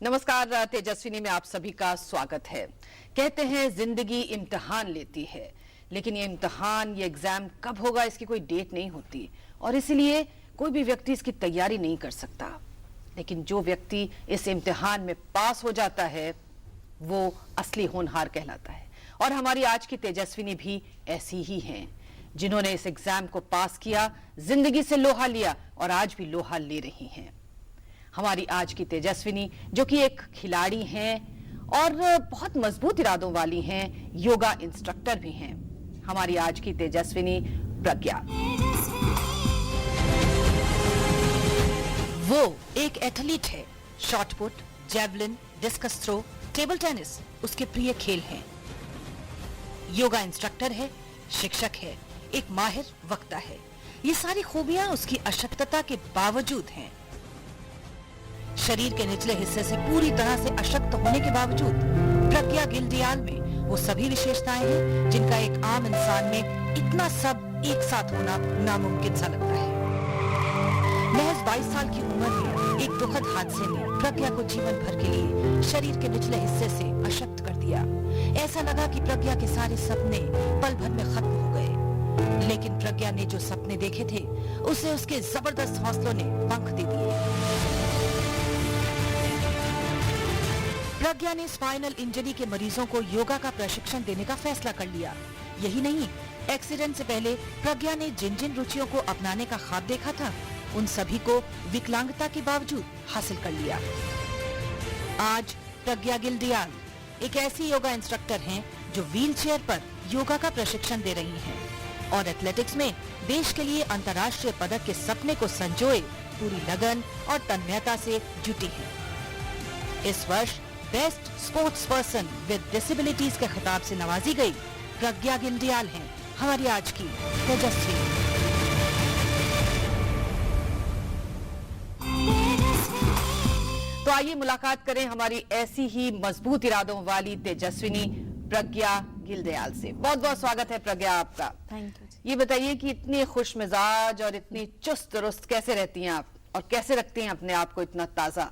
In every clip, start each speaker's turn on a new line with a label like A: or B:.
A: नमस्कार, तेजस्विनी में आप सभी का स्वागत है। कहते हैं जिंदगी इम्तिहान लेती है, लेकिन ये इम्तिहान, ये एग्जाम कब होगा इसकी कोई डेट नहीं होती और इसलिए कोई भी व्यक्ति इसकी तैयारी नहीं कर सकता। लेकिन जो व्यक्ति इस इम्तिहान में पास हो जाता है वो असली होनहार कहलाता है। और हमारी आज की तेजस्विनी भी ऐसी ही हैं, जिन्होंने इस एग्जाम को पास किया, जिंदगी से लोहा लिया और आज भी लोहा ले रही हैं। हमारी आज की तेजस्विनी जो कि एक खिलाड़ी हैं और बहुत मजबूत इरादों वाली हैं, योगा इंस्ट्रक्टर भी हैं। हमारी आज की तेजस्विनी प्रज्ञा। वो एक एथलीट है। Shot put, javelin, discus throw, table tennis उसके प्रिय खेल हैं। योगा इंस्ट्रक्टर है, शिक्षक है, एक माहिर वक्ता है। ये सारी खूबियां उसकी अशक्तता के बावजूद हैं। शरीर के निचले हिस्से से पूरी तरह से अशक्त होने के बावजूद प्रज्ञा गिल्डियाल में वो सभी विशेषताएं हैं जिनका एक आम इंसान में इतना सब एक साथ होना नामुमकिन सा लगता है। महज 22 साल की उम्र में एक दुखद हादसे ने प्रज्ञा को जीवन भर के लिए शरीर के निचले हिस्से से अशक्त कर दिया। ऐसा लगा कि प्रज्ञा के सारे सपने पल भर में खत्म हो गए। लेकिन प्रज्ञा ने जो सपने देखे थे उसे उसके जबरदस्त हौसलों ने पंख दे दिए। प्रज्ञा ने स्पाइनल इंजरी के मरीजों को योगा का प्रशिक्षण देने का फैसला कर लिया। यही नहीं, एक्सीडेंट से पहले प्रज्ञा ने जिन जिन रुचियों को अपनाने का ख्वाब देखा था उन सभी को विकलांगता के बावजूद हासिल कर लिया। आज प्रज्ञा गिल्डियाल एक ऐसी योगा इंस्ट्रक्टर हैं जो व्हीलचेयर पर योगा का प्रशिक्षण दे रही हैं और एथलेटिक्स में देश के लिए अंतर्राष्ट्रीय पदक के सपने को संजोए पूरी लगन और तन्मयता से जुटी हैं। इस वर्ष best sports person with disabilities के खिताब से नवाजी गई प्रज्ञा गिल्डियाल हैं हमारी आज की तेजस्वी। तो आइए मुलाकात करें हमारी ऐसी ही मजबूत इरादों वाली तेजस्विनी प्रज्ञा गिल्डियाल से। बहुत बहुत स्वागत है प्रज्ञा आपका।
B: Thank you.
A: ये बताइए कि इतनी खुश मिजाज और इतनी चुस्त दुरुस्त कैसे रहती हैं आप और कैसे रखते हैं अपने आप को इतना ताजा?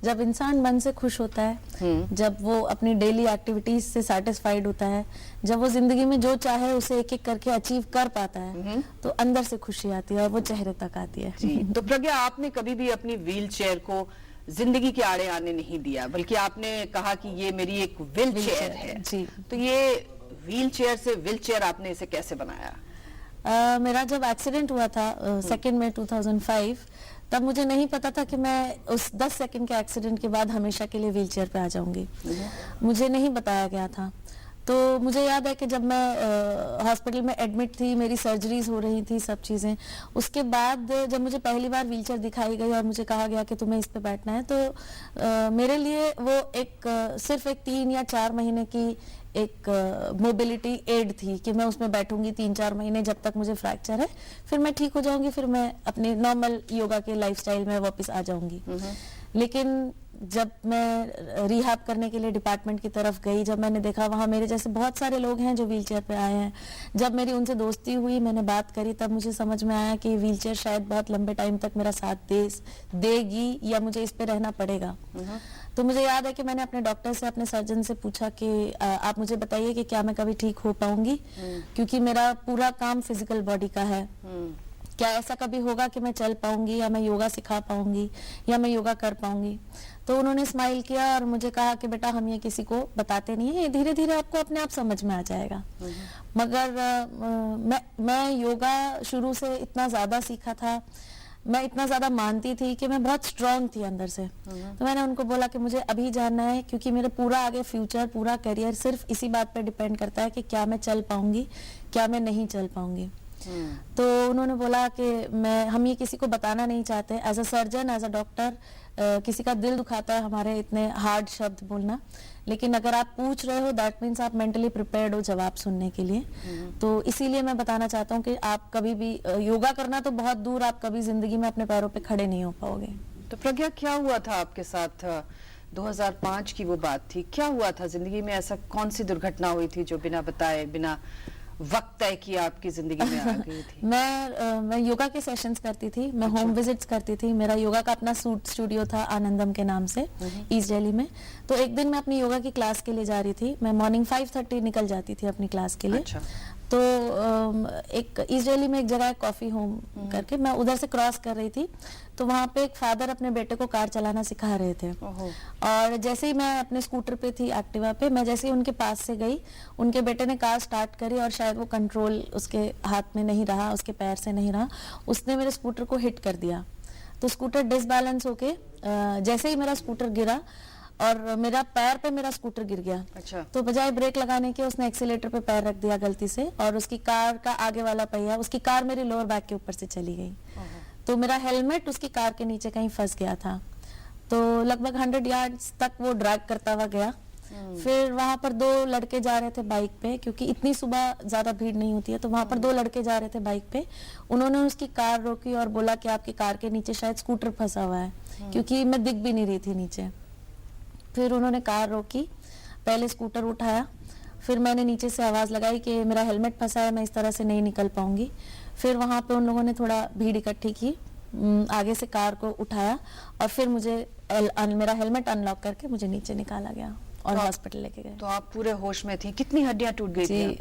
B: जब इंसान मन से खुश होता है, जब वो अपनी डेली एक्टिविटीज से सेटिस्फाइड होता है, जब वो जिंदगी में जो चाहे उसे एक एक करके अचीव कर पाता है, तो अंदर से खुशी आती है और वो चेहरे तक आती है।
A: जी। तो प्रज्ञा, आपने कभी भी अपनी व्हील चेयर को जिंदगी के आड़े आने नहीं दिया, बल्कि आपने कहा कि ये मेरी एक व्हील चेयर है।
B: जी।
A: तो ये व्हील चेयर से व्हील चेयर आपने इसे कैसे बनाया?
B: मेरा जब एक्सीडेंट हुआ था 2 मई 2005, तब मुझे नहीं पता था कि मैं उस 10 सेकंड के एक्सीडेंट के बाद हमेशा के लिए व्हीलचेयर पे आ जाऊंगी। मुझे नहीं बताया गया था। तो मुझे याद है कि जब मैं हॉस्पिटल में एडमिट थी, मेरी सर्जरीज हो रही थी, सब चीज़ें, उसके बाद जब मुझे पहली बार व्हीलचेयर दिखाई गई और मुझे कहा गया कि तुम्हें इस पे बैठना है, तो मेरे लिए वो सिर्फ एक 3 या 4 महीने की एक मोबिलिटी एड थी कि मैं उसमें बैठूंगी 3-4 महीने जब तक मुझे फ्रैक्चर है, फिर मैं ठीक हो जाऊंगी, फिर मैं अपने नॉर्मल योगा के लाइफस्टाइल में वापस आ जाऊंगी। लेकिन जब मैं रिहैब करने के लिए डिपार्टमेंट की तरफ गई, जब मैंने देखा वहाँ मेरे जैसे बहुत सारे लोग हैं जो व्हीलचेयर पे आए हैं, जब मेरी उनसे दोस्ती हुई, मैंने बात करी, तब मुझे समझ में आया कि व्हीलचेयर शायद बहुत लंबे टाइम तक मेरा साथ देगी या मुझे इस पे रहना पड़ेगा। तो मुझे याद है कि मैंने अपने डॉक्टर से, अपने सर्जन से पूछा कि आप मुझे बताइए कि क्या मैं कभी ठीक हो पाऊंगी, क्योंकि मेरा पूरा काम फिजिकल बॉडी का है। क्या ऐसा कभी होगा कि मैं चल पाऊंगी या मैं योगा सिखा पाऊंगी या मैं योगा कर पाऊंगी? तो उन्होंने स्माइल किया और मुझे कहा कि बेटा, हम ये किसी को बताते नहीं है, धीरे धीरे आपको अपने आप समझ में आ जाएगा। मगर मैं योगा शुरू से इतना ज्यादा सीखा था, मैं इतना ज्यादा मानती थी कि मैं बहुत स्ट्रांग थी अंदर से। तो मैंने उनको बोला कि मुझे अभी जानना है, क्योंकि मेरा पूरा आगे फ्यूचर, पूरा करियर सिर्फ इसी बात पे डिपेंड करता है कि क्या मैं चल पाऊंगी, क्या मैं नहीं चल पाऊंगी। तो उन्होंने बोला कि हम ये किसी को बताना नहीं चाहते। As a surgeon, as a doctor, किसी का दिल दुखाता है हमारे इतने हार्ड शब्द बोलना, लेकिन अगर आप पूछ रहे हो दैट मीन्स आप मेंटली प्रिपेयर्ड हो जवाब सुनने के लिए। तो इसीलिए मैं बताना चाहता हूँ कि आप कभी भी योगा करना तो बहुत दूर, आप कभी जिंदगी में अपने पैरों पे खड़े नहीं हो पाओगे।
A: तो प्रज्ञा, क्या हुआ था आपके साथ? 2005 की वो बात थी, क्या हुआ था जिंदगी में? ऐसा कौन सी दुर्घटना हुई थी जो बिना बताए, बिना
C: वक्त तय किया आपकी जिंदगी में आ गई थी?
B: मैं योगा के सेशंस करती थी, मैं होम विजिट्स करती थी। मेरा योगा का अपना स्टूडियो था आनंदम के नाम से, ईस्ट दिल्ली में। तो एक दिन मैं अपनी योगा की क्लास के लिए जा रही थी। मैं मॉर्निंग 5:30 निकल जाती थी अपनी क्लास के लिए।
C: अच्छा।
B: तो एक ईस्ट दिल्ली में एक जगह है कॉफी होम करके, मैं उधर से क्रॉस कर रही थी। तो वहाँ पे एक फादर अपने बेटे को कार चलाना सिखा रहे थे। और जैसे ही मैं अपने स्कूटर पे थी, एक्टिवा पे, मैं जैसे ही उनके पास से गई, उनके बेटे ने कार स्टार्ट करी और शायद वो कंट्रोल उसके हाथ में नहीं रहा, उसके पैर से नहीं रहा, उसने मेरे स्कूटर को हिट कर दिया। तो स्कूटर डिसबैलेंस होके जैसे ही मेरा स्कूटर गिरा और मेरा पैर पे मेरा स्कूटर गिर गया।
C: अच्छा।
B: तो बजाय ब्रेक लगाने के उसने एक्सीलेटर पे पैर रख दिया गलती से, और उसकी कार का आगे वाला पहिया, उसकी कार मेरी लोअर बैक के ऊपर से चली गई। तो मेरा हेलमेट उसकी कार के नीचे कहीं फंस गया था। तो लगभग 100 यार्ड्स तक वो ड्रैग करता हुआ गया। फिर वहां पर 2 लड़के जा रहे थे बाइक पे, क्योंकि इतनी सुबह ज्यादा भीड़ नहीं होती है। तो वहां पर 2 लड़के जा रहे थे बाइक पे। उन्होंने उसकी कार रोकी और बोला कि आपकी कार के नीचे शायद स्कूटर फंसा हुआ है, क्योंकि मैं दिख भी नहीं रही थी नीचे। फिर उन्होंने कार रोकी, पहले स्कूटर उठाया, फिर मैंने नीचे से आवाज लगाई कि मेरा हेलमेट फंसा है, मैं इस तरह से नहीं निकल पाऊंगी। फिर वहां पे उन लोगों ने थोड़ा भीड़ इकट्ठी की, आगे से कार को उठाया और फिर मुझे मेरा हेलमेट अनलॉक करके मुझे नीचे निकाला गया और हॉस्पिटल लेके गए।
C: तो आप पूरे होश में थी? कितनी हड्डियां टूट गई थी?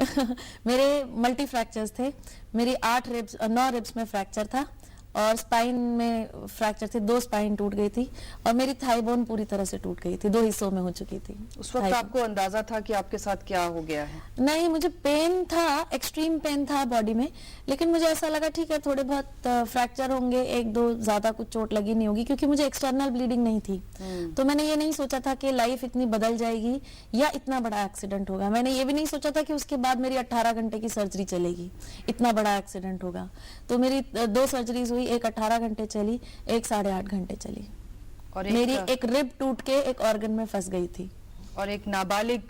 B: मेरे मल्टी फ्रैक्चर्स थे। मेरी 9 रिब्स में फ्रैक्चर था और स्पाइन में फ्रैक्चर थी, 2 स्पाइन टूट गई थी और मेरी थाई बोन पूरी तरह से टूट गई थी, 2 हिस्सों में हो चुकी थी।
C: उस वक्त आपको अंदाजा था कि आपके साथ क्या हो गया है?
B: नहीं, मुझे पेन था, एक्सट्रीम पेन था बॉडी में, लेकिन मुझे ऐसा लगा ठीक है थोड़े बहुत फ्रैक्चर होंगे, 1-2 ज्यादा कुछ चोट लगी नहीं होगी, क्योंकि मुझे एक्सटर्नल ब्लीडिंग नहीं थी। तो मैंने ये नहीं सोचा था कि लाइफ इतनी बदल जाएगी या इतना बड़ा एक्सीडेंट होगा। मैंने ये भी नहीं सोचा था कि उसके बाद मेरी 18 घंटे की सर्जरी चलेगी, इतना बड़ा एक्सीडेंट होगा। तो मेरी 2 सर्जरीज हुई, एक 18 घंटे चली, एक 8.5 घंटे चली।
C: और
B: मेरी एक रिब टूट के एक ऑर्गन में फंस गई थी।
C: और एक नाबालिग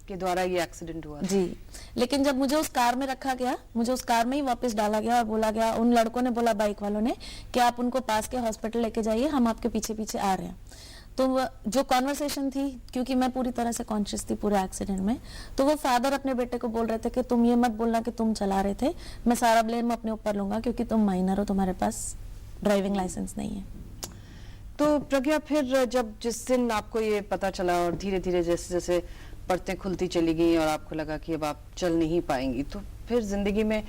C: के द्वारा ये एक्सीडेंट हुआ
B: जी। लेकिन जब मुझे उस कार में रखा गया, मुझे उस कार में ही वापस डाला गया और बोला गया, उन लड़कों ने बोला, बाइक वालों ने, कि आप उनको पास के हॉस्पिटल लेके जाइए, हम आपके पीछे पीछे आ रहे हैं। तो जो कॉन्वर्सेशन थी, क्योंकि मैं पूरी तरह से कॉन्शियस थी पूरे एक्सीडेंट में, तो वो फादर अपने बेटे को बोल रहे थे कि तुम ये मत बोलना कि तुम चला रहे थे, मैं सारा ब्लेम अपने ऊपर लूंगा, क्योंकि तुम माइनर हो, तुम्हारे पास ड्राइविंग लाइसेंस नहीं है।
C: तो प्रज्ञा, फिर जब जिस दिन आपको ये पता चला और धीरे धीरे जैसे जैसे परतें खुलती चली गई और आपको लगा कि अब आप चल नहीं पाएंगी, तो फिर जिंदगी में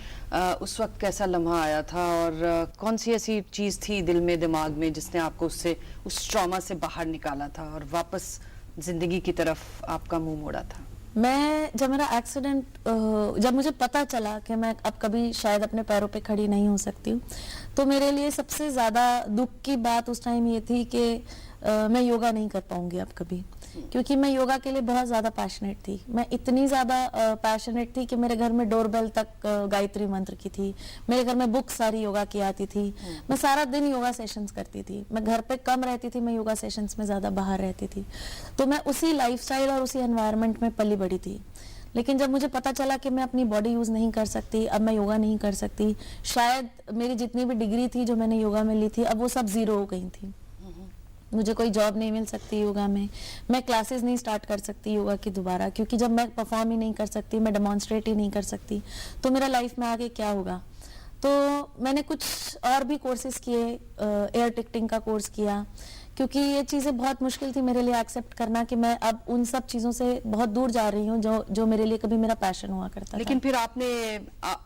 C: उस वक्त कैसा लम्हा आया था और कौन सी ऐसी चीज थी दिल में, दिमाग में, जिसने आपको उससे, उस ट्रॉमा से बाहर निकाला था और वापस जिंदगी की तरफ आपका मुंह मोड़ा था?
B: जब मेरा एक्सीडेंट, जब मुझे पता चला कि मैं अब कभी शायद अपने पैरों पे खड़ी नहीं हो सकती हूँ, तो मेरे लिए सबसे ज्यादा दुख की बात उस टाइम ये थी कि मैं योगा नहीं कर पाऊंगी अब कभी, क्योंकि मैं योगा के लिए बहुत ज्यादा पैशनेट थी। मैं इतनी ज्यादा पैशनेट थी कि मेरे घर में डोरबेल तक गायत्री मंत्र की थी, मेरे घर में बुक सारी योगा की आती थी, मैं सारा दिन योगा सेशंस करती थी। मैं घर पे कम रहती थी, मैं योगा सेशंस में ज्यादा बाहर रहती थी। तो मैं उसी लाइफस्टाइल और उसी एनवायरनमेंट में पली बड़ी थी। लेकिन जब मुझे पता चला कि मैं अपनी बॉडी यूज नहीं कर सकती, अब मैं योगा नहीं कर सकती, शायद मेरी जितनी भी डिग्री थी जो मैंने योगा में ली थी, अब वो सब जीरो हो गई थी। मुझे कोई जॉब नहीं मिल सकती योगा में, मैं क्लासेस नहीं स्टार्ट कर सकती योगा की दोबारा, क्योंकि जब मैं परफॉर्म ही नहीं कर सकती, मैं डेमोन्स्ट्रेट ही नहीं कर सकती, तो मेरा लाइफ में आगे क्या होगा। तो मैंने कुछ और भी कोर्सेज किए, एयर टिकटिंग का कोर्स किया, क्योंकि ये चीज़ें बहुत मुश्किल थी मेरे लिए एक्सेप्ट करना कि मैं अब उन सब चीज़ों से बहुत दूर जा रही हूँ जो मेरे लिए कभी मेरा पैशन हुआ करता था।
C: लेकिन फिर आपने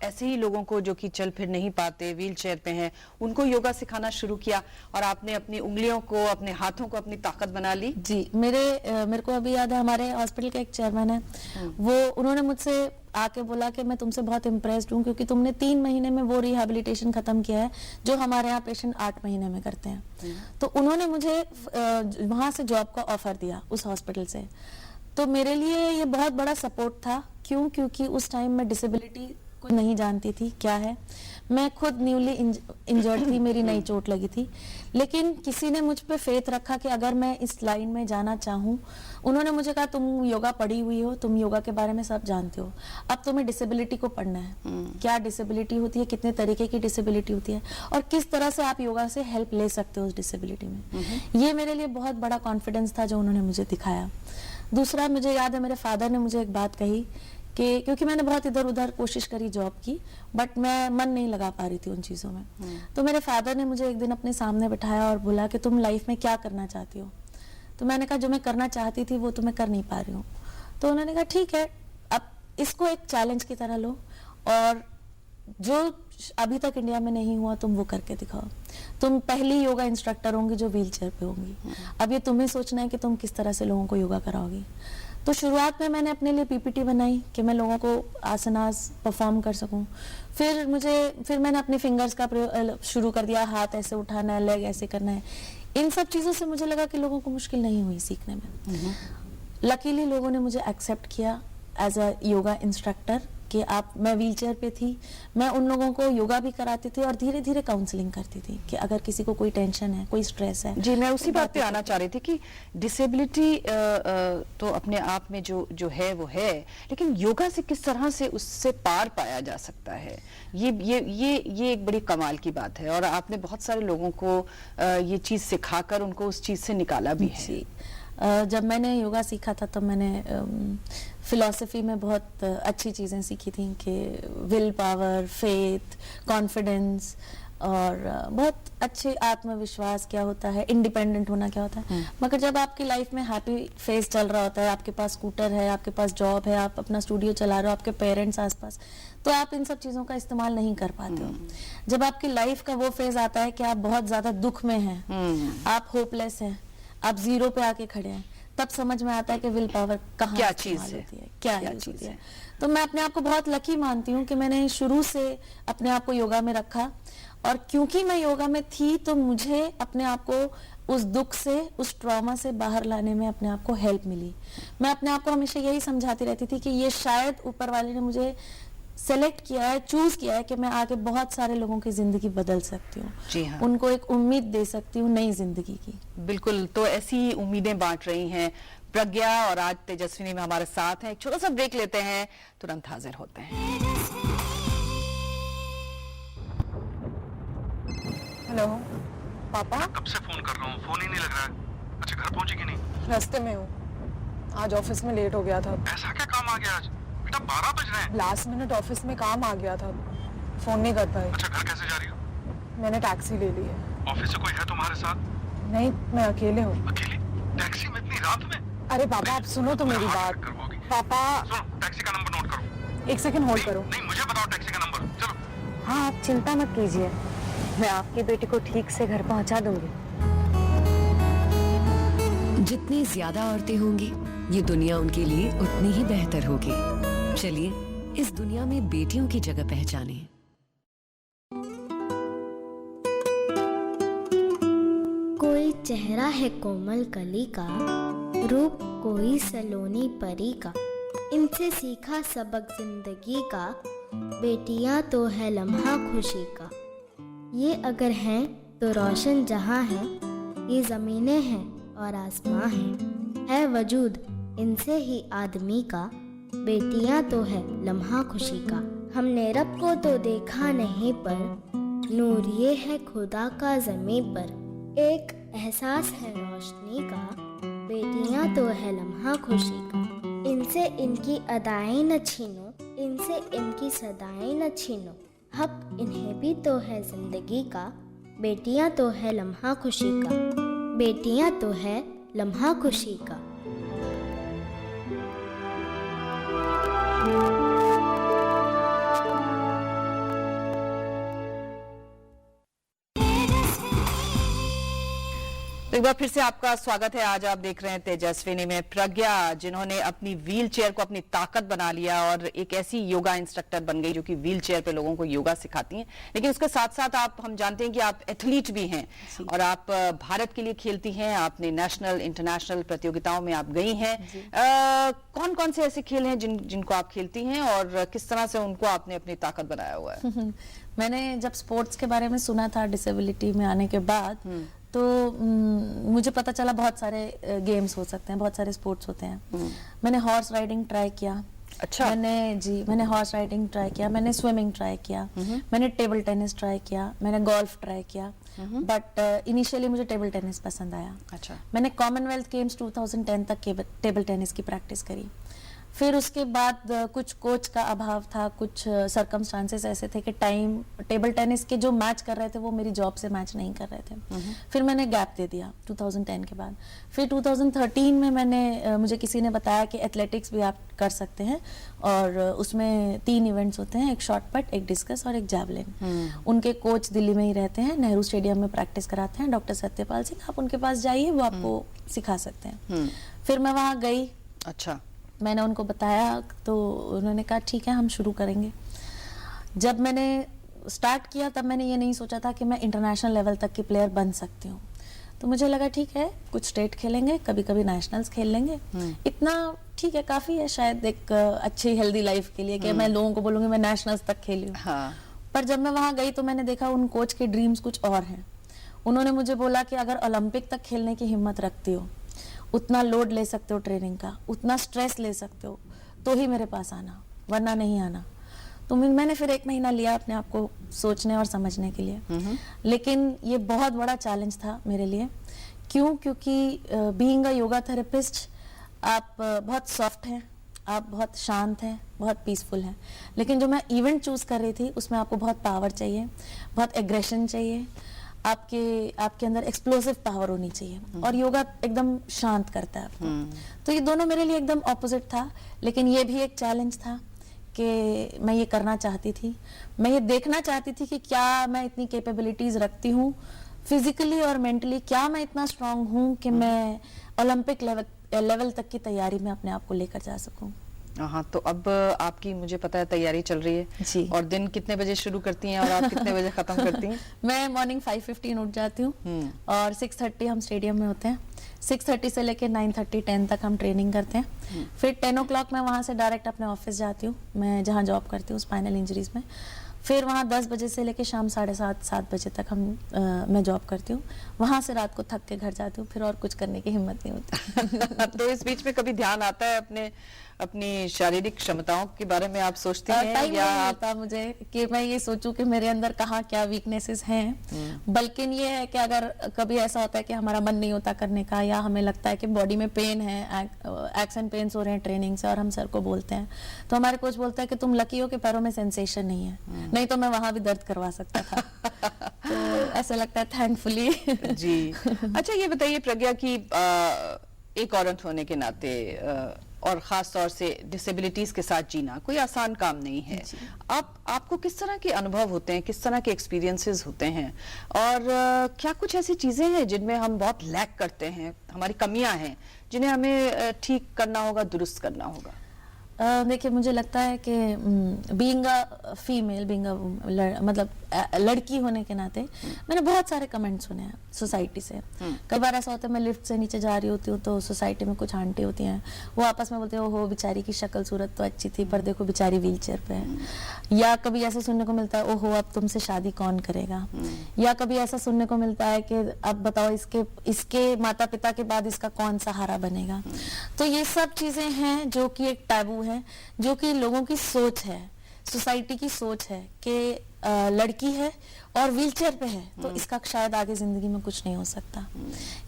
C: ऐसे ही लोगों को जो कि चल फिर नहीं पाते, व्हील चेयर पे हैं, उनको योगा सिखाना शुरू किया और आपने अपनी उंगलियों को, अपने हाथों को अपनी ताकत बना ली।
B: जी, मेरे को अभी याद है, हमारे हॉस्पिटल के एक चेयरमैन है, उन्होंने मुझसे आके बोला कि मैं तुमसे बहुत इम्प्रेस्ड हूँ, क्योंकि तुमने 3 महीने में वो रिहैबिलिटेशन खत्म किया है जो हमारे यहाँ पेशेंट 8 महीने में करते हैं। तो उन्होंने मुझे वहां से जॉब का ऑफर दिया उस हॉस्पिटल से। तो मेरे लिए ये बहुत बड़ा सपोर्ट था। क्यों? क्योंकि उस टाइम मैं डिसेबिलिटी को नहीं जानती थी क्या है, मैं खुद न्यूली इंजर्ड थी, मेरी नई चोट लगी थी, लेकिन किसी ने मुझ पे फेथ रखा कि अगर मैं इस लाइन में जाना चाहूँ, उन्होंने मुझे कहा तुम योगा पढ़ी हुई हो, तुम योगा के बारे में सब जानते हो, अब तुम्हें डिसेबिलिटी को पढ़ना है, क्या डिसेबिलिटी होती है, कितने तरीके की डिसेबिलिटी होती है और किस तरह से आप योगा से हेल्प ले सकते हो उस डिसेबिलिटी में। ये मेरे लिए बहुत बड़ा कॉन्फिडेंस था जो उन्होंने मुझे दिखाया। दूसरा, मुझे याद है मेरे फादर ने मुझे एक बात कही कि क्योंकि मैंने बहुत इधर उधर कोशिश करी जॉब की, बट मैं मन नहीं लगा पा रही थी उन चीज़ों में। तो मेरे फादर ने मुझे एक दिन अपने सामने बिठाया और बोला कि तुम लाइफ में क्या करना चाहती हो। तो मैंने कहा जो मैं करना चाहती थी वो तो मैं कर नहीं पा रही हूँ। तो उन्होंने कहा ठीक है, अब इसको एक चैलेंज की तरह लो और जो अभी तक इंडिया में नहीं हुआ तुम वो करके दिखाओ। तुम पहली योगा इंस्ट्रक्टर होंगी जो व्हील चेयर पे होंगी। अब ये तुम्हें सोचना है कि तुम किस तरह से लोगों को योगा कराओगी। तो शुरुआत में मैंने अपने लिए पीपीटी बनाई कि मैं लोगों को आसनास परफॉर्म कर सकूं। फिर मैंने अपने फिंगर्स का प्रयोग शुरू कर दिया, हाथ ऐसे उठाना है, लेग ऐसे करना है। इन सब चीज़ों से मुझे लगा कि लोगों को मुश्किल नहीं हुई सीखने में। लकीली लोगों ने मुझे एक्सेप्ट किया एज अ योगा इंस्ट्रक्टर कि मैं व्हीलचेयर पे थी, मैं उन लोगों को योगा भी कराती थी और धीरे धीरे काउंसलिंग करती थी कि अगर किसी को कोई टेंशन है, कोई स्ट्रेस है।
C: जी, मैं उसी बात पे आना चाह रही थी कि डिसेबिलिटी तो अपने आप में जो है वो है, लेकिन योगा से किस तरह से उससे पार पाया जा सकता है, ये एक बड़ी कमाल की बात है। और आपने बहुत सारे लोगों को ये चीज़ सिखाकर उनको उस चीज़ से निकाला भी है।
B: जब मैंने योगा सीखा था तो मैंने फिलॉसफी में बहुत अच्छी चीज़ें सीखी थी कि विल पावर, फेथ, कॉन्फिडेंस और बहुत अच्छे आत्मविश्वास क्या होता है, इंडिपेंडेंट होना क्या होता है। मगर जब आपकी लाइफ में हैप्पी फेस चल रहा होता है, आपके पास स्कूटर है, आपके पास जॉब है, आप अपना स्टूडियो चला रहे हो, आपके पेरेंट्स आसपास, तो आप इन सब चीज़ों का इस्तेमाल नहीं कर पाते हो। जब आपकी लाइफ का वो फेज आता है कि आप बहुत ज़्यादा दुख में हैं, आप होपलेस हैं, आप जीरो पे आके खड़े हैं, तब समझ में आता है कि विल पावर कहाँ
C: क्या चीज
B: होती है,
C: क्या
B: यूज
C: चीज
B: होती
C: है।
B: है। तो मैं अपने आप को बहुत लकी मानती हूँ कि मैंने शुरू से अपने आप को योगा में रखा, और क्योंकि मैं योगा में थी तो मुझे अपने आप को उस दुख से, उस ट्रॉमा से बाहर लाने में अपने आप को हेल्प मिली। मैं अपने आप को हमेशा यही समझाती रहती थी कि ये शायद ऊपर वाले ने मुझे सेलेक्ट किया है, चूज किया है कि मैं आगे बहुत सारे लोगों की जिंदगी बदल सकती हूँ।
C: जी हाँ।
B: उनको एक उम्मीद दे सकती हूँ नई जिंदगी की।
C: बिल्कुल, तो ऐसी उम्मीदें बांट रही हैं प्रज्ञा, और आज तेजस्विनी में हमारे साथ हैं। एक छोटा सा ब्रेक लेते हैं, तुरंत हाजिर होते हैं।
D: हेलो पापा,
E: कब से फोन कर रहा हूँ, फोन ही नहीं लग रहा है। अच्छा, घर पहुंची कि नहीं?
D: रास्ते में हूँ। आज ऑफिस में लेट हो गया था।
E: ऐसा क्या काम आ गया आज? बेटा 12 बज रहे हैं।
D: लास्ट मिनट ऑफिस में काम आ गया था, फोन नहीं कर पाई।
E: अच्छा, घर कैसे जा रही हो?
D: मैंने टैक्सी ले ली है।
E: ऑफिस से कोई है तुम्हारे साथ?
D: नहीं, मैं अकेले हूँ।
E: अकेली? टैक्सी में इतनी रात में?
D: अरे पापा, आप सुनो तो मेरी बात। पापा,
E: सुनो, टैक्सी का नंबर नोट करो।
D: एक सेकंड होल्ड करो।
E: नहीं, मुझे बताओ टैक्सी का नंबर। चलो।
F: हाँ, आप चिंता मत कीजिए, मैं आपकी बेटी को ठीक से घर पहुंचा दूंगी।
G: जितनी ज्यादा औरतें होंगी, ये दुनिया उनके लिए उतनी ही बेहतर होगी। चलिए इस दुनिया में बेटियों की जगह पहचानें।
H: कोई चेहरा है कोमल कली का, रूप कोई सलोनी परी का, इनसे सीखा सबक जिंदगी का, बेटियां तो है लम्हा खुशी का। ये अगर हैं तो रोशन जहां है, ये ज़मीनें हैं और आसमां है वजूद इनसे ही आदमी का, बेटियां तो है लम्हा खुशी का। हमने रब को तो देखा नहीं पर नूर ये है खुदा का ज़मीं पर, एक एहसास है रोशनी का, बेटियां तो है लम्हा खुशी का। इनसे इनकी अदाएं न छीनो, इनसे इनकी सदाएं न छीनो, हक इन्हें भी तो है जिंदगी का, बेटियां तो है लम्हा खुशी का, बेटियां तो है लम्हा खुशी का।
C: तो एक बार फिर से आपका स्वागत है। आज आप देख रहे हैं तेजस्विनी में प्रज्ञा, जिन्होंने अपनी व्हील चेयर को अपनी ताकत बना लिया और एक ऐसी योगा इंस्ट्रक्टर बन गई जो कि व्हील चेयर पे लोगों को योगा सिखाती हैं। लेकिन उसके साथ साथ हम जानते हैं कि आप एथलीट भी हैं और आप भारत के लिए खेलती हैं। आपने नेशनल इंटरनेशनल प्रतियोगिताओं में आप गई हैं। कौन कौन से ऐसे खेल हैं जिनको आप खेलती हैं और किस तरह से उनको आपने अपनी ताकत बनाया हुआ है?
B: मैंने जब स्पोर्ट्स के बारे में सुना था डिसेबिलिटी में आने के बाद, तो मुझे पता चला बहुत सारे गेम्स हो सकते हैं, बहुत सारे स्पोर्ट्स होते हैं। मैंने हॉर्स राइडिंग ट्राई किया।
C: अच्छा।
B: मैंने हॉर्स राइडिंग ट्राई किया, मैंने स्विमिंग ट्राई किया, मैंने टेबल टेनिस ट्राई किया, मैंने गोल्फ ट्राई किया, बट इनिशियली मुझे टेबल टेनिस पसंद आया।
C: अच्छा।
B: मैंने कॉमनवेल्थ गेम्स 2010 तक टेबल टेनिस की प्रैक्टिस करी। फिर उसके बाद कुछ कोच का अभाव था, कुछ सरकमस्टांसेस ऐसे थे कि टाइम टेबल टेनिस के जो मैच कर रहे थे वो मेरी जॉब से मैच नहीं कर रहे थे। फिर मैंने गैप दे दिया 2010 के बाद। फिर 2013 में मुझे किसी ने बताया कि एथलेटिक्स भी आप कर सकते हैं और उसमें 3 इवेंट्स होते हैं, एक शॉर्ट पट, एक डिस्कस और एक जैवलिन। उनके कोच दिल्ली में ही रहते हैं, नेहरू स्टेडियम में प्रैक्टिस कराते हैं, डॉक्टर सत्यपाल सिंह। आप उनके पास जाइए, वो आपको सिखा सकते हैं। फिर मैं वहाँ गई,
C: अच्छा,
B: मैंने उनको बताया तो उन्होंने कहा ठीक है हम शुरू करेंगे। जब मैंने स्टार्ट किया तब मैंने ये नहीं सोचा था कि मैं इंटरनेशनल लेवल तक की प्लेयर बन सकती हूँ। तो मुझे लगा ठीक है, कुछ स्टेट खेलेंगे, कभी कभी नेशनल्स खेल लेंगे, इतना ठीक है, काफ़ी है शायद एक अच्छी हेल्दी लाइफ के लिए कि मैं लोगों को बोलूँगी मैं नेशनल्स तक खेली हूँ।
C: हाँ।
B: पर जब मैं वहाँ गई तो मैंने देखा उन कोच के ड्रीम्स कुछ और हैं। उन्होंने मुझे बोला कि अगर ओलंपिक तक खेलने की हिम्मत रखती हो, उतना लोड ले सकते हो ट्रेनिंग का, उतना स्ट्रेस ले सकते हो, तो ही मेरे पास आना, वरना नहीं आना। तो मैंने फिर 1 महीना लिया अपने आप को सोचने और समझने के लिए। लेकिन ये बहुत बड़ा चैलेंज था मेरे लिए। क्यों? क्योंकि बीइंग अ योगा थेरेपिस्ट आप बहुत सॉफ्ट हैं, आप बहुत शांत हैं, बहुत पीसफुल हैं। लेकिन जो मैं इवेंट चूज कर रही थी उसमें आपको बहुत पावर चाहिए, बहुत एग्रेशन चाहिए, आपके अंदर एक्सप्लोसिव पावर होनी चाहिए, और योगा एकदम शांत करता है आपको। तो ये दोनों मेरे लिए एकदम ऑपोजिट था। लेकिन ये भी एक चैलेंज था कि मैं ये करना चाहती थी, मैं ये देखना चाहती थी कि क्या मैं इतनी कैपेबिलिटीज रखती हूँ फिजिकली और मेंटली, क्या मैं इतना स्ट्रांग हूँ कि मैं ओलंपिक लेवल तक की तैयारी में अपने आप को लेकर जा सकूं।
C: हाँ, तो अब आपकी मुझे पता है तैयारी चल रही है
B: जी।
C: और दिन कितने बजे शुरू करती हैं और आप कितने बजे खत्म करती हैं?
B: मैं मॉर्निंग 5:15 उठ जाती हूँ और 6:30 हम स्टेडियम में होते हैं। 6:30 से लेकर 9:30 10 तक हम ट्रेनिंग करते हैं। फिर 10 o'clock मैं वहाँ से डायरेक्ट अपने ऑफिस जाती हूँ, मैं जहाँ जॉब करती हूँ स्पाइनल इंजरीज में। फिर वहाँ 10 बजे से लेकर शाम 7:30 बजे तक मैं जॉब करती हूँ। वहाँ से रात को थक के घर जाती हूँ, फिर और कुछ करने की हिम्मत नहीं होती।
C: तो इस बीच में कभी ध्यान आता है अपनी शारीरिक क्षमताओं के बारे में? आप सोचती हैं
B: टाइम
C: या
B: नहीं आता मुझे कि मैं ये सोचूं कि मेरे अंदर कहाँ क्या वीकनेसेस हैं। बल्कि ये है कि अगर कभी ऐसा होता है कि हमारा मन नहीं होता करने का, या हमें लगता है कि बॉडी में पेन है, एक्स एंड पेन्स हो रहे हैं ट्रेनिंग से, और हम सर को बोलते हैं तो हमारे कोच बोलता है कि तुम लकी हो कि पैरों में सेंसेशन नहीं है, नहीं तो मैं वहां भी दर्द करवा सकता था। तो ऐसा लगता है थैंकफुली।
C: जी। अच्छा, ये बताइए प्रज्ञा की एक औरत होने के नाते और खास तौर से डिसेबिलिटीज के साथ जीना कोई आसान काम नहीं है। आपको किस तरह के अनुभव होते हैं, किस तरह के एक्सपीरियंसेस होते हैं, और क्या कुछ ऐसी चीजें हैं जिनमें हम बहुत लैक करते हैं, हमारी कमियां हैं जिन्हें हमें ठीक करना होगा, दुरुस्त करना होगा?
B: देखिए, मुझे लगता है कि बीइंग अ फीमेल, मतलब लड़की होने के नाते मैंने बहुत सारे कमेंट सुने हैं सोसाइटी से। कई बार ऐसा होता है मैं लिफ्ट से नीचे जा रही होती हूँ तो सोसाइटी में कुछ आंटी होती हैं, वो आपस में बोलते हैं ओहो बेचारी की शक्ल सूरत तो अच्छी थी पर देखो बेचारी व्हीलचेयर पे है। या कभी ऐसा सुनने को मिलता है ओहो अब तुमसे शादी कौन करेगा। या कभी ऐसा सुनने को मिलता है कि अब बताओ इसके माता पिता के बाद इसका कौन सहारा बनेगा। तो ये सब चीजें हैं जो कि एक टैबू है, जो कि लोगों की सोच है, सोसाइटी की सोच है कि लड़की है और व्हीलचेयर पे है तो इसका शायद आगे जिंदगी में कुछ नहीं हो सकता।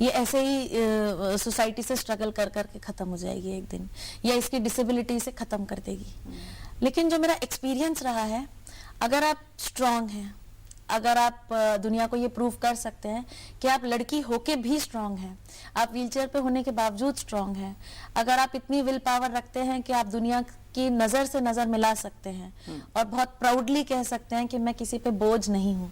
B: ये ऐसे ही सोसाइटी से स्ट्रगल कर करके खत्म हो जाएगी एक दिन, या इसकी डिसेबिलिटी से खत्म कर देगी। लेकिन जो मेरा एक्सपीरियंस रहा है, अगर आप स्ट्रांग हैं, अगर आप दुनिया को ये प्रूव कर सकते हैं कि आप लड़की होके भी स्ट्रांग हैं, आप व्हीलचेयर पे होने के बावजूद स्ट्रांग हैं, अगर आप इतनी विल पावर रखते हैं कि आप दुनिया की नजर से नजर मिला सकते हैं और बहुत प्राउडली कह सकते हैं कि मैं किसी पे बोझ नहीं हूँ,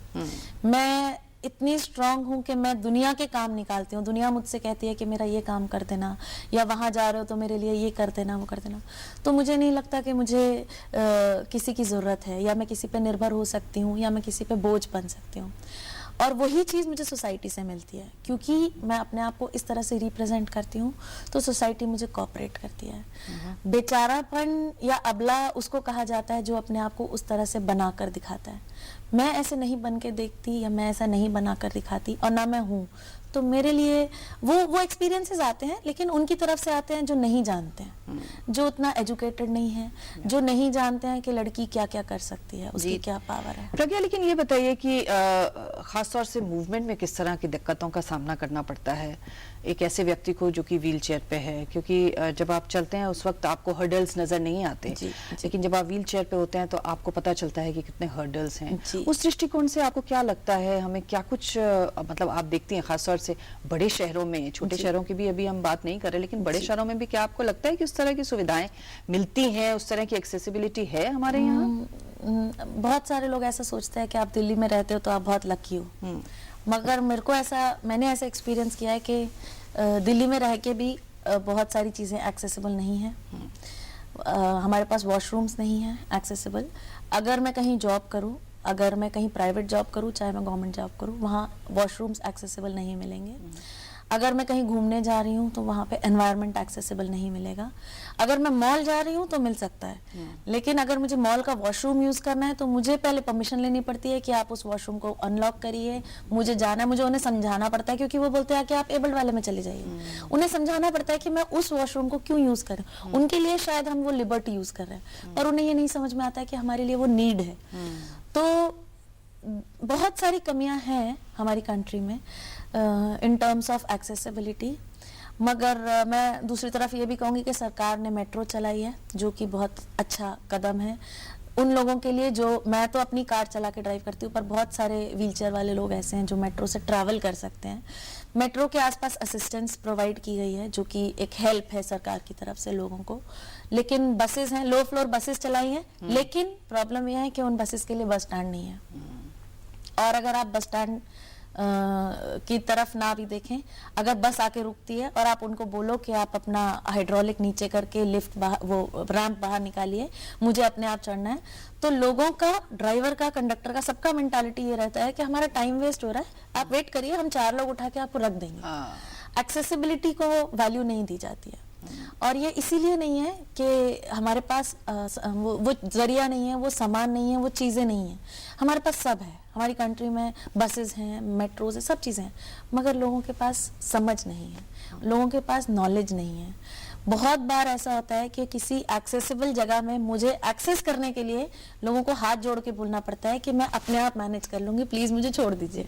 B: मैं इतनी स्ट्रांग हूँ कि मैं दुनिया के काम निकालती हूँ, दुनिया मुझसे कहती है कि मेरा ये काम कर देना, या वहाँ जा रहे हो तो मेरे लिए ये कर देना, वो कर देना, तो मुझे नहीं लगता कि मुझे किसी की ज़रूरत है, या मैं किसी पे निर्भर हो सकती हूँ, या मैं किसी पे बोझ बन सकती हूँ। और वही चीज़ मुझे सोसाइटी से मिलती है, क्योंकि मैं अपने आप को इस तरह से रिप्रेजेंट करती हूँ तो सोसाइटी मुझे कोऑपरेट करती है। बेचारापन या अबला उसको कहा जाता है जो अपने आप को उस तरह से बना कर दिखाता है। मैं ऐसे नहीं बन के देखती, या मैं ऐसा नहीं बना कर दिखाती, और ना मैं हूँ। तो मेरे लिए वो एक्सपीरियंसेस आते हैं, लेकिन उनकी तरफ से आते हैं जो नहीं जानते हैं, जो उतना एजुकेटेड नहीं है, जो नहीं जानते हैं कि लड़की क्या क्या कर सकती है, उसकी क्या पावर है।
C: प्रज्ञा, लेकिन ये बताइए कि खास तौर से मूवमेंट में किस तरह की दिक्कतों का सामना करना पड़ता है? एक ऐसे व्यक्ति को जो कि व्हील चेयर पे है, क्योंकि जब आप चलते हैं उस वक्त आपको हर्डल्स नजर नहीं आते, लेकिन जब आप व्हील चेयर पे होते हैं तो आपको पता चलता है कि कितने हर्डल्स हैं। उस दृष्टिकोण से आपको क्या लगता है, हमें क्या कुछ मतलब आप देखती हैं खासतौर से बड़े शहरों में, छोटे शहरों की भी अभी हम बात नहीं कर रहे, लेकिन बड़े शहरों में भी क्या आपको लगता है कि उस तरह की सुविधाएं मिलती हैं, उस तरह की एक्सेसिबिलिटी है हमारे यहाँ?
B: बहुत सारे लोग ऐसा सोचते हैं कि आप दिल्ली में रहते हो तो आप बहुत लकी हो, मगर मेरे को मैंने ऐसा एक्सपीरियंस किया है कि दिल्ली में रह के भी बहुत सारी चीज़ें एक्सेसिबल नहीं हैं। हमारे पास वॉशरूम्स नहीं हैं एक्सेसिबल। अगर मैं कहीं जॉब करूं, अगर मैं कहीं प्राइवेट जॉब करूं, चाहे मैं गवर्नमेंट जॉब करूं, वहाँ वॉशरूम्स एक्सेसिबल नहीं मिलेंगे। अगर मैं कहीं घूमने जा रही हूँ तो वहाँ पे एनवायरनमेंट एक्सेसिबल नहीं मिलेगा। अगर मैं मॉल जा रही हूँ तो मिल सकता है, लेकिन अगर मुझे मॉल का वॉशरूम यूज़ करना है तो मुझे पहले परमिशन लेनी पड़ती है कि आप उस वॉशरूम को अनलॉक करिए, मुझे जाना है, मुझे उन्हें समझाना पड़ता है, क्योंकि वो बोलते हैं कि आप एबल्ड वाले में चले जाइए। उन्हें समझाना पड़ता है कि मैं उस वॉशरूम को क्यों यूज़ करें। उनके लिए शायद हम वो लिबर्टी यूज़ कर रहे हैं, पर उन्हें ये नहीं समझ में आता है कि हमारे लिए वो नीड है। तो बहुत सारी कमियां हैं हमारी कंट्री में इन टर्म्स ऑफ एक्सेसिबिलिटी, मगर मैं दूसरी तरफ ये भी कहूँगी कि सरकार ने मेट्रो चलाई है, जो कि बहुत अच्छा कदम है उन लोगों के लिए जो, मैं तो अपनी कार चला के ड्राइव करती हूँ, पर बहुत सारे व्हीलचेयर वाले लोग ऐसे हैं जो मेट्रो से ट्रैवल कर सकते हैं। मेट्रो के आसपास असिस्टेंस प्रोवाइड की गई है, जो कि एक हेल्प है सरकार की तरफ से लोगों को। लेकिन बसेस हैं, लो फ्लोर बसेस चलाई हैं, लेकिन प्रॉब्लम यह है कि उन बसेस के लिए बस स्टैंड नहीं है। और अगर आप बस स्टैंड की तरफ ना भी देखें, अगर बस आके रुकती है और आप उनको बोलो कि आप अपना हाइड्रोलिक नीचे करके लिफ्ट वो रैंप बाहर निकालिए, मुझे अपने आप चढ़ना है, तो लोगों का, ड्राइवर का, कंडक्टर का, सबका मेंटालिटी ये रहता है कि हमारा टाइम वेस्ट हो रहा है, आप वेट करिए, हम 4 लोग उठा के आपको रख देंगे। एक्सेसिबिलिटी को वैल्यू नहीं दी जाती है, और ये इसीलिए नहीं है कि हमारे पास वो जरिया नहीं है, वो सामान नहीं है, वो चीज़ें नहीं है। हमारे पास सब है, हमारी कंट्री में बसेस हैं, मेट्रोज हैं, सब चीज़ें हैं, मगर लोगों के पास समझ नहीं है, लोगों के पास नॉलेज नहीं है। बहुत बार ऐसा होता है कि किसी एक्सेसिबल जगह में मुझे एक्सेस करने के लिए लोगों को हाथ जोड़ के बोलना पड़ता है कि मैं अपने आप मैनेज कर लूंगी, प्लीज मुझे छोड़ दीजिए।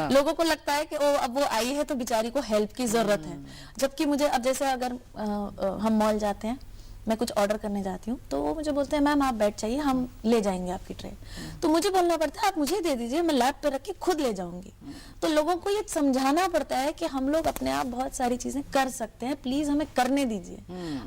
B: लोगों को लगता है कि ओ अब वो आई है तो बेचारी को हेल्प की जरूरत है, जबकि मुझे, अब जैसे अगर हम मॉल जाते हैं, मैं कुछ ऑर्डर करने जाती हूँ, तो वो मुझे बोलते हैं मैम आप बैठ जाइए, हम ले जाएंगे आपकी ट्रे। तो मुझे बोलना पड़ता है आप मुझे दे दीजिए, मैं लैब पे रख के खुद ले जाऊंगी। तो लोगों को ये समझाना पड़ता है कि हम लोग अपने आप बहुत सारी चीजें कर सकते हैं, प्लीज हमें करने दीजिए,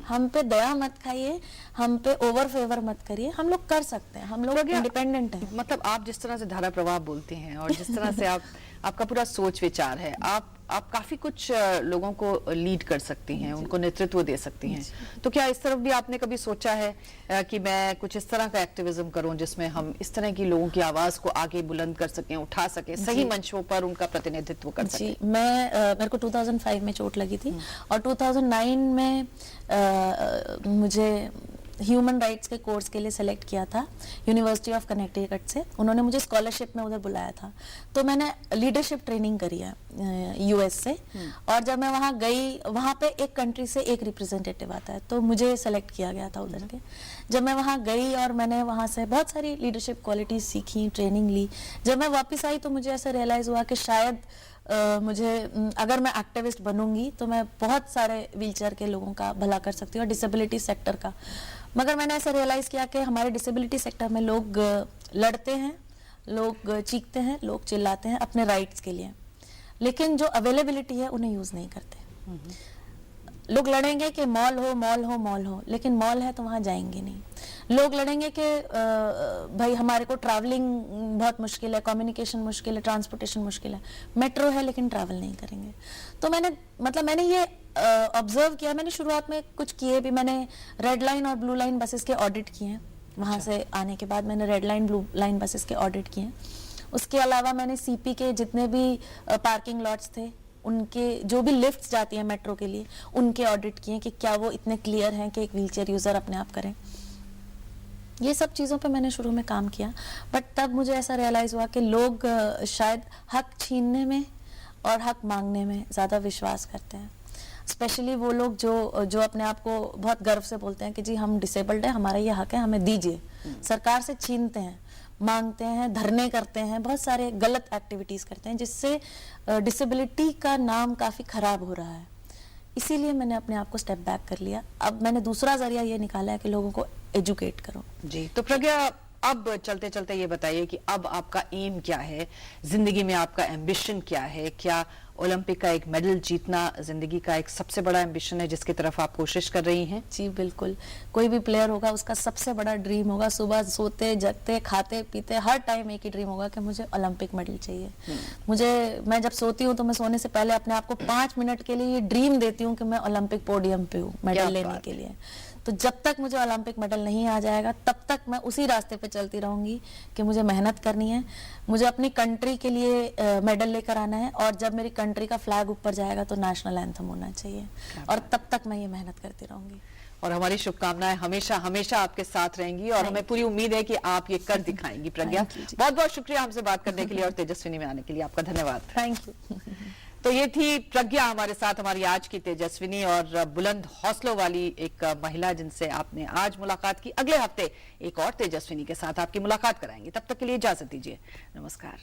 B: हम पे दया मत खाइए, हम पे ओवर फेवर मत करिए, हम लोग कर सकते हैं, हम लोग इंडिपेंडेंट हैं।
C: मतलब आप जिस तरह से धारा प्रवाह बोलते हैं और जिस तरह से आपका पूरा सोच विचार है, आप काफी कुछ लोगों को लीड कर सकती हैं, उनको नेतृत्व दे सकती हैं। तो क्या इस तरफ भी आपने कभी सोचा है कि मैं कुछ इस तरह का एक्टिविज्म करूं जिसमें हम इस तरह की लोगों की आवाज को आगे बुलंद कर सकें, उठा सकें, सही मंचों पर उनका प्रतिनिधित्व कर सकें?
B: मेरे को 2005 में चोट लगी थी और 2009 में मुझे ह्यूमन राइट्स के कोर्स के लिए सेलेक्ट किया था यूनिवर्सिटी ऑफ कनेक्टिकट से। उन्होंने मुझे स्कॉलरशिप में उधर बुलाया था, तो मैंने लीडरशिप ट्रेनिंग करी है यूएस से। और जब मैं वहाँ गई, वहाँ पे एक कंट्री से एक रिप्रेजेंटेटिव आता है, तो मुझे सेलेक्ट किया गया था उधर के। जब मैं वहाँ गई और मैंने वहाँ से बहुत सारी लीडरशिप क्वालिटीज सीखी, ट्रेनिंग ली, जब मैं वापस आई तो मुझे ऐसा रियलाइज हुआ कि शायद मुझे, अगर मैं एक्टिविस्ट बनूंगी तो मैं बहुत सारे व्हीलचेयर के लोगों का भला कर सकती हूँ और डिसेबिलिटी सेक्टर का। मगर मैंने ऐसा रियलाइज़ किया कि हमारे डिसेबिलिटी सेक्टर में लोग लड़ते हैं, लोग चीखते हैं, लोग चिल्लाते हैं अपने राइट्स के लिए, लेकिन जो अवेलेबिलिटी है उन्हें यूज़ नहीं करते। लोग लड़ेंगे कि मॉल हो, मॉल हो, मॉल हो, लेकिन मॉल है तो वहाँ जाएंगे नहीं। लोग लड़ेंगे कि भाई हमारे को ट्रैवलिंग बहुत मुश्किल है, कम्युनिकेशन मुश्किल है, ट्रांसपोर्टेशन मुश्किल है, मेट्रो है लेकिन ट्रैवल नहीं करेंगे। तो मैंने ये ऑब्जर्व किया। मैंने शुरुआत में कुछ किए भी, मैंने रेड लाइन और ब्लू लाइन बसेस के ऑडिट किए हैं। वहाँ से आने के बाद मैंने red line, blue line buses के ऑडिट किए हैं। उसके अलावा मैंने सीपी के जितने भी पार्किंग लॉट्स थे, उनके जो भी लिफ्ट्स जाती हैं मेट्रो के लिए, उनके ऑडिट किए कि क्या वो इतने क्लियर हैं कि एक व्हीलचेयर यूज़र अपने आप करें। ये सब चीज़ों पे मैंने शुरू में काम किया, बट तब मुझे ऐसा रियलाइज़ हुआ कि लोग शायद हक छीनने में और हक मांगने में ज़्यादा विश्वास करते हैं। स्पेशली वो लोग जो अपने आप को बहुत गर्व से बोलते हैं कि जी हम डिसेबल्ड हैं, हमारा ये हक है, हमें दीजिए। सरकार से छीनते हैं, मांगते हैं, धरने करते हैं, बहुत सारे गलत एक्टिविटीज करते हैं, जिससे डिसेबिलिटी का नाम काफी खराब हो रहा है। इसीलिए मैंने अपने आप को स्टेप बैक कर लिया। अब मैंने दूसरा जरिया ये निकाला है कि लोगों को एजुकेट करो।
C: जी, तो प्रज्ञा, अब चलते चलते ये बताइए कि अब आपका एम क्या है जिंदगी में, आपका एम्बिशन क्या है? क्या ओलंपिक का एक मेडल जीतना जिंदगी का एक सबसे बड़ा एम्बिशन है जिसकी तरफ आप कोशिश कर रही हैं?
B: जी बिल्कुल, कोई भी प्लेयर होगा उसका सबसे बड़ा ड्रीम होगा, सुबह सोते जगते खाते पीते हर टाइम एक ही ड्रीम होगा कि मुझे ओलंपिक मेडल चाहिए। मैं जब सोती हूँ तो मैं सोने से पहले अपने आप को 5 मिनट के लिए ये ड्रीम देती हूँ कि मैं ओलंपिक पोडियम पे हूँ मेडल लेने के लिए। तो जब तक मुझे ओलंपिक मेडल नहीं आ जाएगा तब तक मैं उसी रास्ते पे चलती रहूंगी कि मुझे मेहनत करनी है, मुझे अपनी कंट्री के लिए मेडल लेकर आना है, और जब मेरी कंट्री का फ्लैग ऊपर जाएगा तो नेशनल एंथम होना चाहिए, और तब तक मैं ये मेहनत करती रहूंगी।
C: और हमारी शुभकामनाएं हमेशा हमेशा आपके साथ रहेंगी और हमें पूरी उम्मीद है कि आप ये कर दिखाएंगी। प्रज्ञा, बहुत बहुत शुक्रिया हमसे बात करने के लिए और तेजस्विनी में आने के लिए आपका धन्यवाद।
B: Thank you.
C: तो ये थी प्रज्ञा हमारे साथ, हमारी आज की तेजस्विनी और बुलंद हौसलों वाली एक महिला जिनसे आपने आज मुलाकात की। अगले हफ्ते एक और तेजस्विनी के साथ आपकी मुलाकात कराएंगे। तब तक के लिए इजाजत दीजिए, नमस्कार।